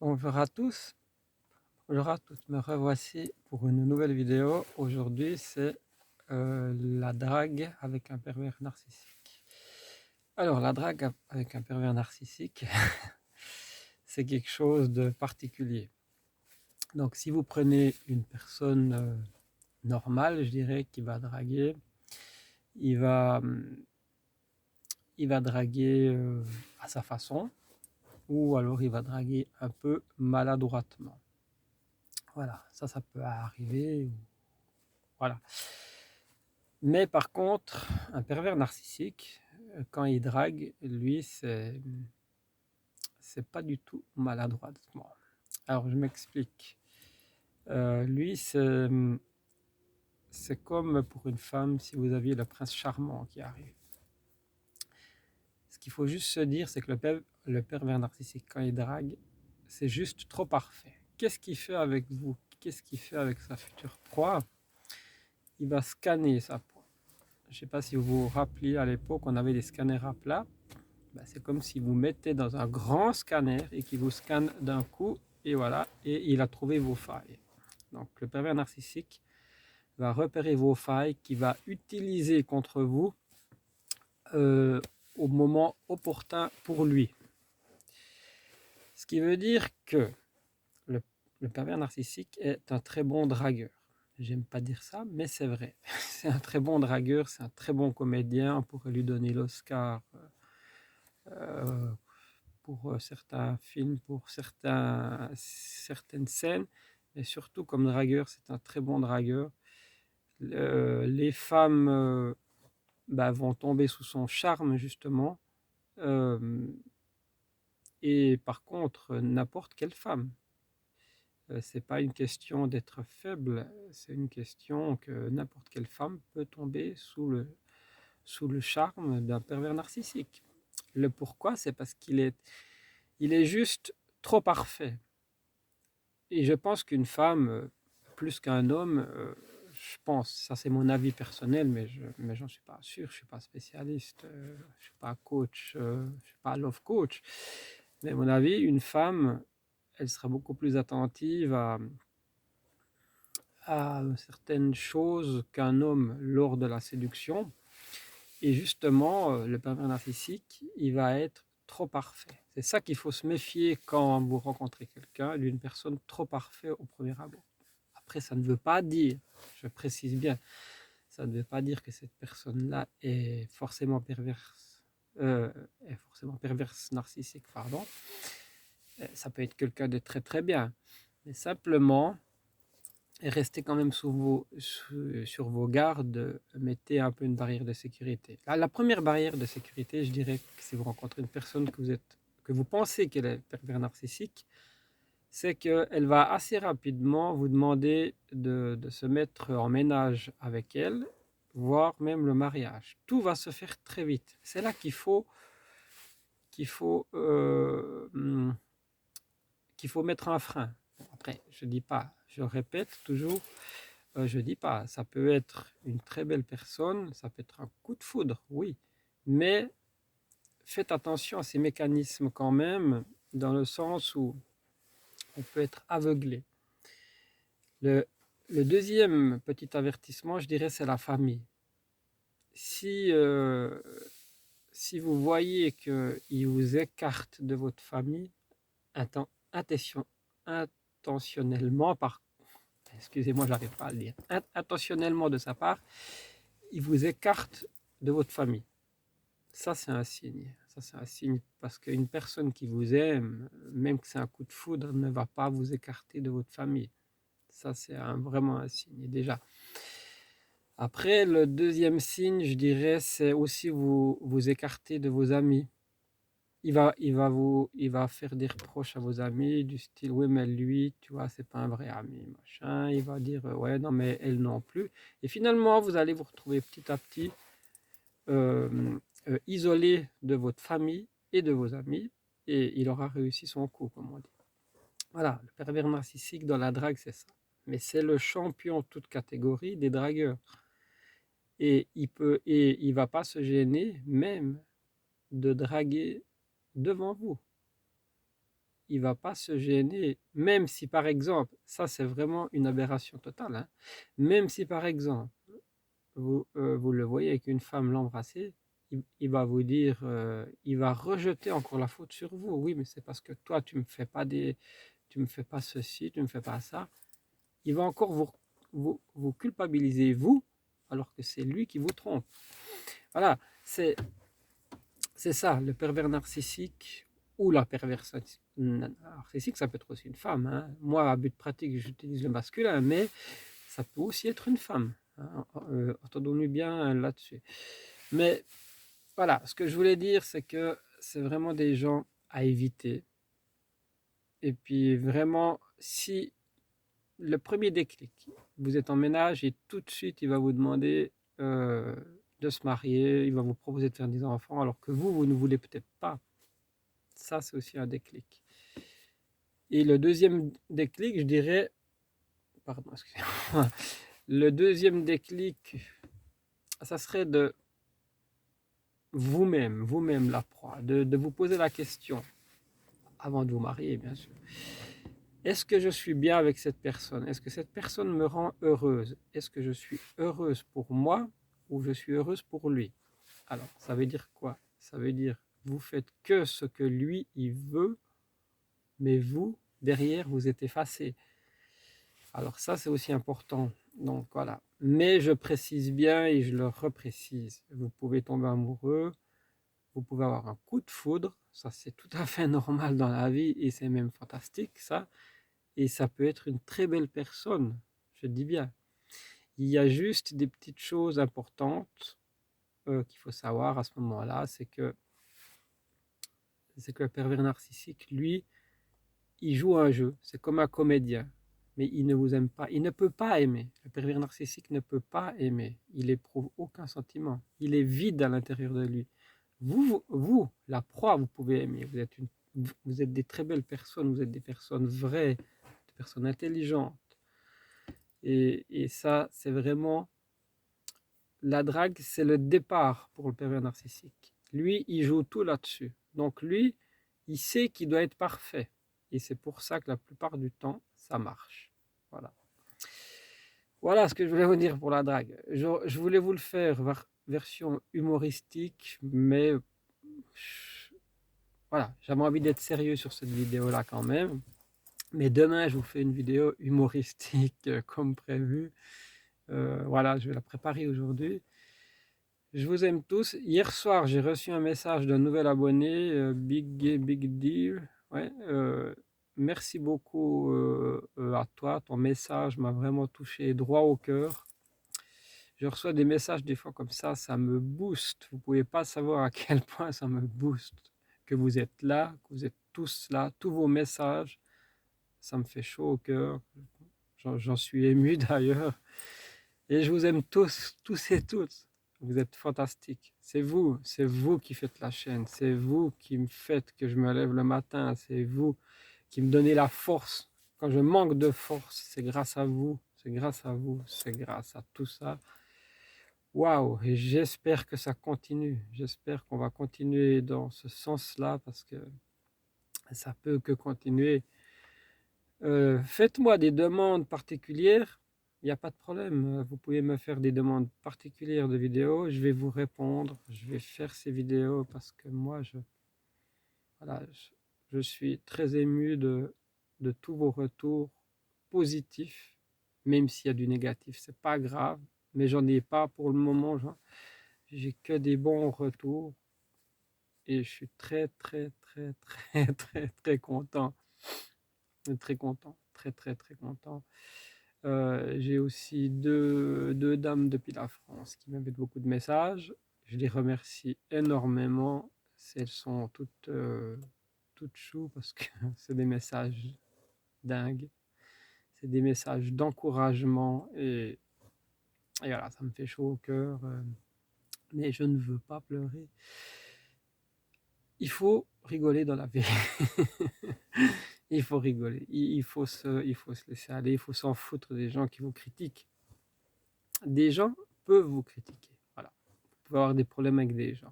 Bonjour à tous, bonjour à toutes, me revoici pour une nouvelle vidéo. Aujourd'hui, c'est la drague avec un pervers narcissique. Alors, la drague avec un pervers narcissique, c'est quelque chose de particulier. Donc, si vous prenez une personne normale, je dirais, qui va draguer, il va, il va draguer à sa façon, ou alors il va draguer un peu maladroitement. Voilà, ça peut arriver. Voilà. Mais par contre, un pervers narcissique, quand il drague, lui, c'est pas du tout maladroitement. Alors, je m'explique. Lui, c'est comme pour une femme si vous aviez le prince charmant qui arrive. Ce qu'il faut juste se dire, c'est que le pervers narcissique, quand il drague, c'est juste trop parfait. Qu'est-ce qu'il fait avec vous? Qu'est-ce qu'il fait avec sa future proie? Il va scanner sa proie. Je ne sais pas si vous vous rappelez, à l'époque, on avait des scanners à plat. Ben, c'est comme si vous mettez dans un grand scanner et qui vous scanne d'un coup, et voilà, et il a trouvé vos failles. Donc le pervers narcissique va repérer vos failles, qui va utiliser contre vous euh, au moment opportun pour lui. Ce qui veut dire que le, le pervers narcissique est un très bon dragueur. J'aime pas dire ça, mais c'est vrai. C'est un très bon dragueur, c'est un très bon comédien. On pourrait lui donner l'Oscar euh, pour certains films, pour certaines scènes, et surtout comme dragueur, c'est un très bon dragueur. Les femmes vont tomber sous son charme, justement, euh, et par contre, n'importe quelle femme. C'est pas une question d'être faible, c'est une question que n'importe quelle femme peut tomber sous le charme d'un pervers narcissique. Le pourquoi, c'est parce il est juste trop parfait. Et je pense qu'une femme, plus qu'un homme, je pense, ça c'est mon avis personnel, mais j'en suis pas sûr, je suis pas spécialiste, je suis pas coach, je suis pas love coach. Mais à mon avis, une femme, elle sera beaucoup plus attentive à certaines choses qu'un homme lors de la séduction. Et justement, le pervers narcissique, il va être trop parfait. C'est ça qu'il faut se méfier quand vous rencontrez quelqu'un, d'une personne trop parfaite au premier abord. Après, ça ne veut pas dire, je précise bien, ça ne veut pas dire que cette personne-là est forcément perverse narcissique, pardon. Ça peut être quelqu'un de très très bien, mais simplement, restez quand même sur vos gardes, mettez un peu une barrière de sécurité. La première barrière de sécurité, je dirais que si vous rencontrez une personne que vous pensez qu'elle est pervers narcissique, c'est qu'elle va assez rapidement vous demander de se mettre en ménage avec elle, voire même le mariage. Tout va se faire très vite. C'est là qu'il faut, qu'il faut mettre un frein. Après, je dis pas, je répète toujours, je dis pas, ça peut être une très belle personne, ça peut être un coup de foudre, oui, mais faites attention à ces mécanismes quand même, dans le sens où on peut être aveuglé. Le, le deuxième petit avertissement, je dirais, c'est la famille. Si, si vous voyez qu'il vous écarte de votre famille, attention, intentionnellement, excusez-moi, je n'arrive pas à le dire, intentionnellement de sa part, il vous écarte de votre famille. Ça, c'est un signe. Ça, c'est un signe parce qu'une personne qui vous aime, même que c'est un coup de foudre, ne va pas vous écarter de votre famille. Ça, c'est vraiment un signe déjà. Après, le deuxième signe, je dirais, c'est aussi vous écarter de vos amis. Il va faire des reproches à vos amis du style, oui, mais lui, tu vois, c'est pas un vrai ami, machin. Il va dire, ouais, non, mais elle non plus. Et finalement, vous allez vous retrouver petit à petit isolé de votre famille et de vos amis, et il aura réussi son coup, comme on dit. Voilà, le pervers narcissique dans la drague, c'est ça. Mais c'est le champion toute catégorie des dragueurs. Et il va pas se gêner même de draguer devant vous. il va pas se gêner, même si par exemple, ça c'est vraiment une aberration totale, hein, même si par exemple, vous le voyez avec une femme l'embrasser, il va vous dire, il va rejeter encore la faute sur vous. Oui, mais c'est parce que toi, tu me fais pas ceci, tu me fais pas ça. Il va encore vous culpabiliser, vous, alors que c'est lui qui vous trompe. Voilà, c'est ça, le pervers narcissique ou la perversion narcissique, ça peut être aussi une femme, hein. Moi, à but pratique, j'utilise le masculin, mais ça peut aussi être une femme, hein. Entendons-nous bien là-dessus. Mais voilà, ce que je voulais dire, c'est que c'est vraiment des gens à éviter. Et puis vraiment, si le premier déclic, vous êtes en ménage et tout de suite, il va vous demander euh, de se marier, il va vous proposer de faire des enfants, alors que vous ne voulez peut-être pas. Ça, c'est aussi un déclic. Et le deuxième déclic, je dirais, pardon, excusez-moi, le deuxième déclic, ça serait de vous-même la proie, de vous poser la question, avant de vous marier, bien sûr. Est-ce que je suis bien avec cette personne? Est-ce que cette personne me rend heureuse? Est-ce que je suis heureuse pour moi ou je suis heureuse pour lui? Alors, ça veut dire quoi? Ça veut dire, vous faites que ce que lui, il veut, mais vous, derrière, vous êtes effacé. Alors ça, c'est aussi important. Donc voilà. Mais je précise bien et je le reprécise. Vous pouvez tomber amoureux, vous pouvez avoir un coup de foudre. Ça, c'est tout à fait normal dans la vie et c'est même fantastique, ça. Et ça peut être une très belle personne, je dis bien. Il y a juste des petites choses importantes qu'il faut savoir à ce moment-là, c'est que le pervers narcissique, lui, il joue un jeu. C'est comme un comédien. Mais il ne vous aime pas. Il ne peut pas aimer. Le pervers narcissique ne peut pas aimer. Il n'éprouve aucun sentiment. Il est vide à l'intérieur de lui. Vous, la proie, vous pouvez aimer. Vous êtes des très belles personnes. Vous êtes des personnes vraies, des personnes intelligentes. Et ça, c'est vraiment... La drague, c'est le départ pour le pervers narcissique. Lui, il joue tout là-dessus. Donc lui, il sait qu'il doit être parfait. Et c'est pour ça que la plupart du temps, ça marche. Voilà. Voilà ce que je voulais vous dire pour la drague. Je voulais vous le faire version humoristique, mais voilà, j'avais envie d'être sérieux sur cette vidéo-là quand même. Mais demain, je vous fais une vidéo humoristique comme prévu. Voilà, je vais la préparer aujourd'hui. Je vous aime tous. Hier soir, j'ai reçu un message d'un nouvel abonné, Big Deal. Ouais, merci beaucoup à toi. Ton message m'a vraiment touché droit au cœur. Je reçois des messages des fois comme ça me booste. Vous ne pouvez pas savoir à quel point ça me booste. Que vous êtes là, que vous êtes tous là, tous vos messages, ça me fait chaud au cœur. J'en suis ému d'ailleurs. Et je vous aime tous et toutes. Vous êtes fantastiques. C'est vous qui faites la chaîne. C'est vous qui me faites que je me lève le matin. C'est vous qui me donnez la force. Quand je manque de force, c'est grâce à vous. C'est grâce à vous. C'est grâce à tout ça. Waouh! Et j'espère que ça continue. J'espère qu'on va continuer dans ce sens-là parce que ça peut que continuer. Faites-moi des demandes particulières, il n'y a pas de problème. Vous pouvez me faire des demandes particulières de vidéos, je vais vous répondre, je vais faire ces vidéos parce que moi, voilà, je suis très ému de tous vos retours positifs, même s'il y a du négatif, c'est pas grave, mais j'en ai pas pour le moment, j'ai que des bons retours et je suis très, très, très, très, très, très content. Très content, très très très content. J'ai aussi deux dames depuis la France qui m'envoient beaucoup de messages. Je les remercie énormément. Elles sont toutes choues parce que c'est des messages dingues. C'est des messages d'encouragement et voilà, ça me fait chaud au cœur. Mais je ne veux pas pleurer. Il faut rigoler dans la vie. Il faut rigoler, il faut se laisser aller, il faut s'en foutre des gens qui vous critiquent. Des gens peuvent vous critiquer, voilà. Vous pouvez avoir des problèmes avec des gens.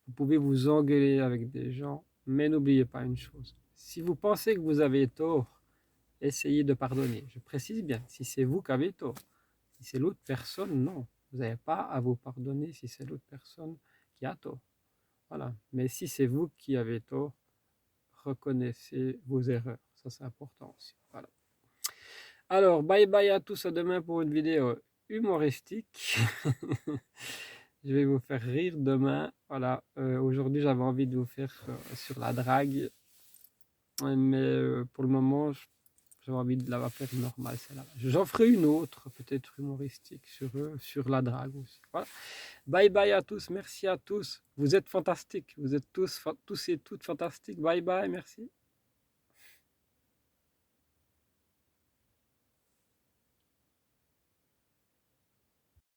Vous pouvez vous engueuler avec des gens. Mais n'oubliez pas une chose, si vous pensez que vous avez tort, essayez de pardonner. Je précise bien, si c'est vous qui avez tort. Si c'est l'autre personne, non. Vous n'avez pas à vous pardonner si c'est l'autre personne qui a tort. Voilà. Mais si c'est vous qui avez tort, reconnaissez vos erreurs. Ça, c'est important aussi. Voilà. Alors, bye bye à tous. À demain pour une vidéo humoristique. Je vais vous faire rire demain. Voilà. Aujourd'hui, j'avais envie de vous faire sur la drague. Mais pour le moment, j'avais envie de la faire normale, celle-là. J'en ferai une autre, peut-être humoristique, sur la drague aussi. Voilà. Bye bye à tous, merci à tous. Vous êtes fantastiques, vous êtes tous et toutes fantastiques. Bye bye, merci.